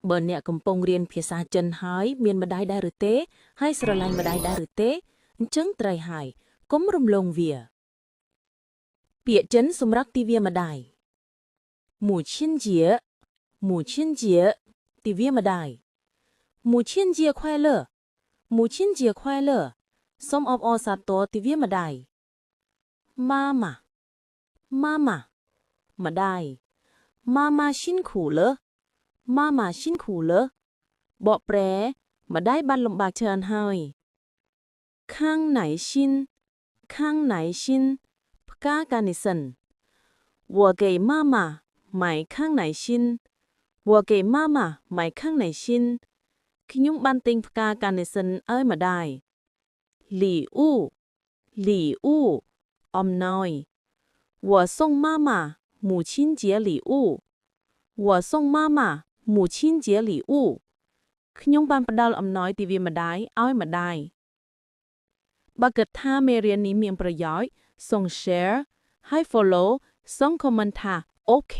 បើអ្នកកំពុងរៀនភាសាចិនហើយមានម្ដាយដែរឬទេហើយស្រឡាញ់ម្ដាយដែរឬទេអញ្ចឹងត្រូវហើយកុំរំលងវាពាក្យចិនសម្រាប់ទិវាម្ដាយ母亲节母亲节ទិវាម្ដាយ母亲节快乐母亲节快乐សូមអបអរសាទរទិវាម្ដាយម៉ាម៉ាម៉ាម៉ាម្ដាយម៉ាម៉ា辛苦了ម៉ាម៉ា辛苦了បកប្រែម្ដាយបានលំបាកច្រើនហើយខាងไหนชินខាងไหนชินផ្កាការនិសិន我给妈妈买康乃馨我给妈妈买康乃馨ខ្ញុំបានទិញផ្កាការនិសិនឲ្យម្ដាយ礼物礼物អំណោយ我送妈妈母亲节礼物我送妈妈母亲节礼物ខ្ញុំបានផ្ដល់អំណោយទិវាម្ដាយឲ្យម្ដាយបើគិតថាមេរៀននេះមានប្រយោជន៍សូម share ហើយ follow សូម comment ថា OK